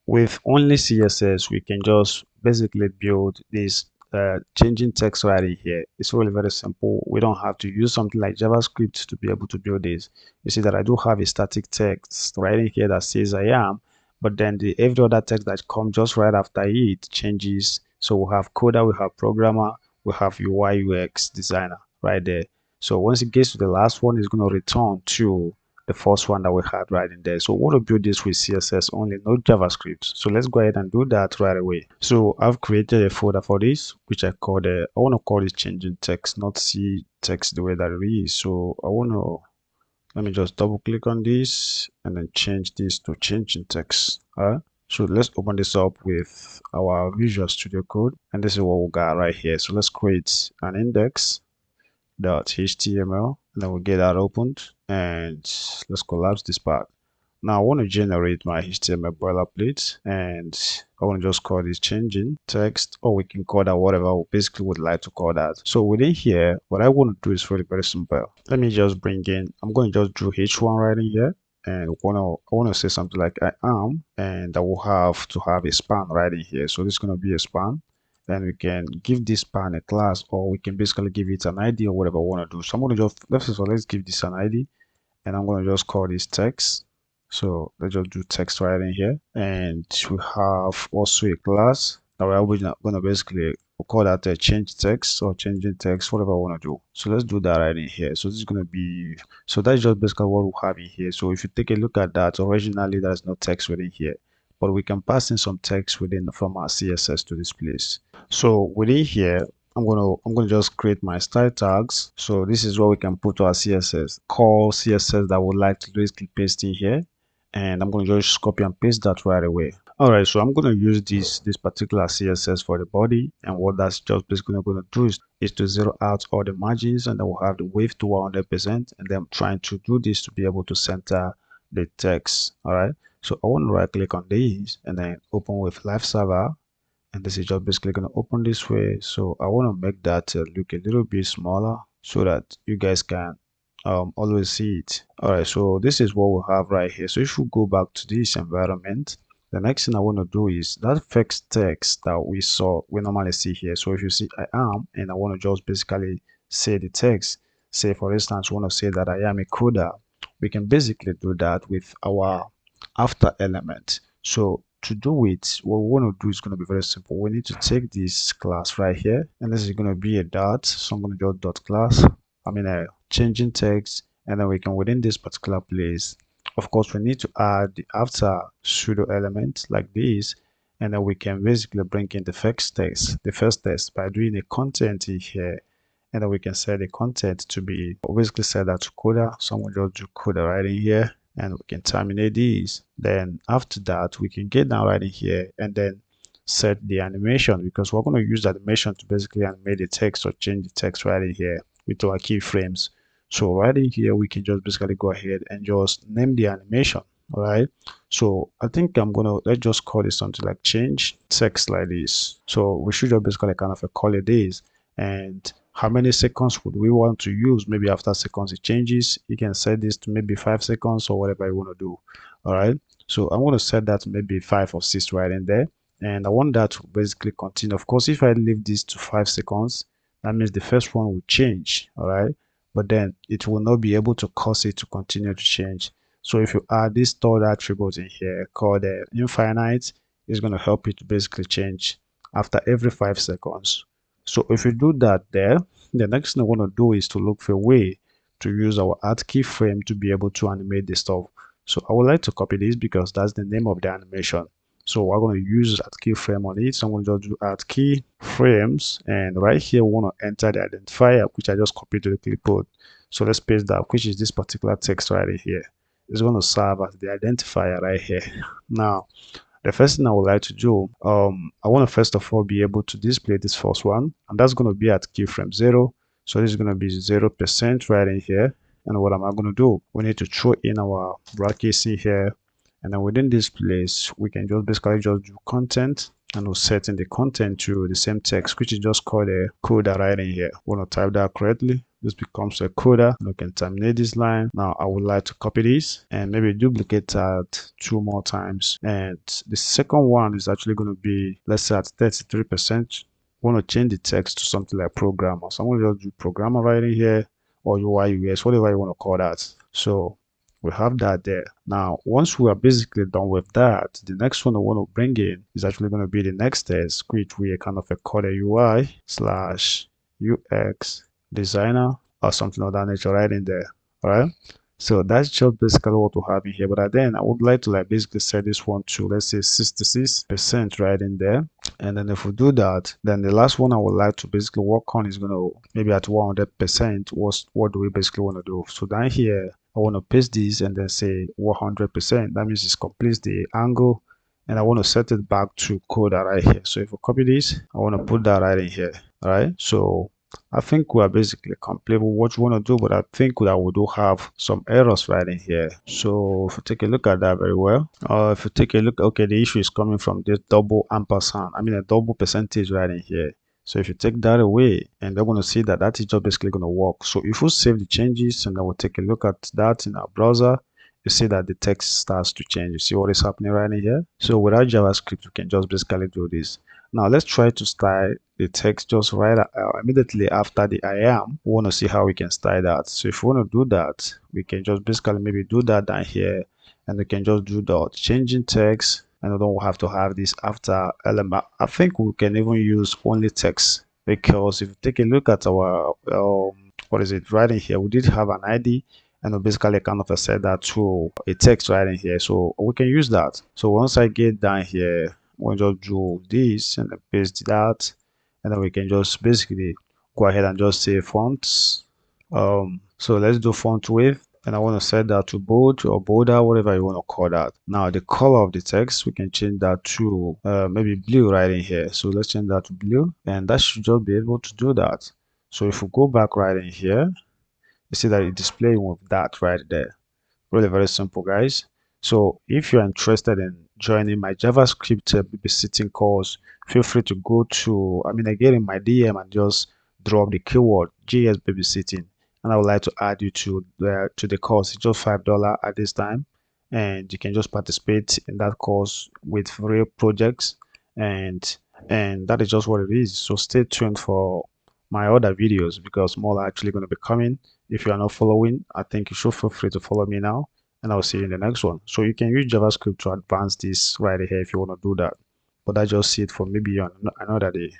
with only CSS, we can just basically build this changing text right in here. It's really very simple. We don't have to use something like JavaScript to be able to build this. You see that I do have a static text right in here that says I am, but then every other text that comes just right after it changes. So we have coder, we have programmer, we have UI UX designer right there. So once it gets to the last one, it's going to return to the first one that we had right in there. So we want to build this with CSS only, no JavaScript. So let's go ahead and do that right away. So I've created a folder for this, which I called I want to call it changing text, not see text the way that it is. So let me just double click on this and then change this to changing text. All right. So let's open this up with our Visual Studio Code, and this is what we got right here. So let's create an index.html, and then we'll get that opened, and let's collapse this part. Now I want to generate my HTML boilerplate, and I want to just call this changing text, or we can call that whatever we basically would like to call that. So within here, what I want to do is really very simple. Let me just bring in, I'm going to just do h1 right in here, and I want to say something like I am, and I will have to have a span right in here. So this is going to be a span. Then we can give this span a class, or we can basically give it an ID or whatever we want to do. So I'm going to just, let's give this an ID, and I'm going to just call this text. So let's just do text right in here, and we have also a class that we're going to basically call that a change text or changing text, whatever I want to do. So let's do that right in here. So this is going to be, so that's just basically what we have in here. So if you take a look at that, originally there's no text within here, but we can pass in some text within from our CSS to this place. So within here, I'm gonna just create my style tags. So this is what we can put to our CSS. Call CSS that would like to basically paste in here, and I'm gonna just copy and paste that right away. All right, so I'm gonna use this particular CSS for the body, and what that's just basically gonna do is to zero out all the margins, and then we'll have the width to 100%, and then I'm trying to do this to be able to center the text. All right, so I want to right click on these and then open with live server. And this is just basically going to open this way. So I want to make that look a little bit smaller so that you guys can always see it. All right, so this is what we have right here. So if we go back to this environment, the next thing I want to do is that first text that we normally see here. So if you see I am, and I want to just basically say the text, say for instance, we want to say that I am a coder, we can basically do that with our after element. So to do it, what we want to do is going to be very simple. We need to take this class right here, and this is going to be a dot. So I'm going to just dot class, changing text, and then we can, within this particular place, of course, we need to add the after pseudo element like this, and then we can basically bring in the first text by doing a content in here, and then we can set the content to be, basically set that to coder. So I'm going to just do coder right in here, and we can terminate these. Then after that, we can get down right in here and then set the animation, because we're going to use the animation to basically animate the text or change the text right in here with our keyframes. So right in here, we can just basically go ahead and just name the animation. All right, so I think let's just call it something like change text like this. So we should just basically kind of call it this, and how many seconds would we want to use? Maybe after seconds it changes. You can set this to maybe 5 seconds or whatever you want to do. All right, so I want to set that to maybe 5 or 6 right in there, and I want that to basically continue. Of course, if I leave this to 5 seconds, that means the first one will change. All right, but then it will not be able to cause it to continue to change. So if you add this third attribute in here called infinite, it's going to help you to basically change after every 5 seconds. So if you do that there, the next thing I want to do is to look for a way to use our add keyframe to be able to animate the stuff. So I would like to copy this because that's the name of the animation. So we're going to use add keyframe on it. So I'm going to just do add keyframes, and right here we want to enter the identifier, which I just copied to the clipboard. So let's paste that, which is this particular text right here. It's going to serve as the identifier right here. Now, the first thing I would like to do, I want to first of all be able to display this first one, and that's going to be at keyframe 0. So this is going to be 0% right in here. And what am I going to do? We need to throw in our brackets in here, and then within this place, we can just basically just do content, and we'll set in the content to the same text, which is just called a coder right in here. We want to type that correctly. this becomes a coda. We can terminate this line. Now I would like to copy this and maybe duplicate that 2 more times. And the second one is actually going to be, let's say, at 33%. Want to change the text to something like programmer. So I'm going to just do programmer right in here, or UI UX, whatever you want to call that. So we have that there. Now, once we are basically done with that, the next one I want to bring in is actually going to be the next test, which we are kind of call a UI / UX designer or something of that nature right in there. All right. So that's just basically what we have in here. But then I would like to like basically set this one to, let's say, 66% right in there. And then if we do that, then the last one I would like to basically work on is going to maybe at 100%. What do we basically want to do? So down here, I want to paste this and then say 100%. That means it completes the angle. And I want to set it back to coda right here. So if we copy this, I want to put that right in here. All right. So I think we are basically complete with what you want to do, but I think that we do have some errors right in here. So if you take a look at that very well, if you take a look, okay, the issue is coming from this double ampersand. I mean a double percentage right in here. So if you take that away, and they're going to see that that is just basically going to work. So if we save the changes and then we'll take a look at that in our browser, you see that the text starts to change. You see what is happening right in here? So without JavaScript, you can just basically do this. Now let's try to style the text just right immediately after the I am. We want to see how we can style that. So if we want to do that, we can just basically maybe do that down here, and we can just do the changing text, and we don't have to have this after element. I think we can even use only text, because if you take a look at our what is it right in here, we did have an ID, and we basically kind of set that to a text right in here, so we can use that. So once I get down here, we'll just do this and then paste that, and then we can just basically go ahead and just say fonts. So let's do font width, and I want to set that to bold or border, whatever you want to call that. Now the color of the text, we can change that to maybe blue right in here. So let's change that to blue, and that should just be able to do that. So if we go back right in here, you see that it displays with that right there. Really very simple, guys. So if you're interested in joining my JavaScript babysitting course, feel free to go to, again, in my DM and just drop the keyword JS babysitting, and I would like to add you to the course. It's just $5 at this time, and you can just participate in that course with real projects, and that is just what it is. So stay tuned for my other videos, because more are actually going to be coming. If you are not following, I think you should feel free to follow me now, and I'll see you in the next one. So you can use JavaScript to advance this right here if you want to do that. But I just see it for maybe on another day.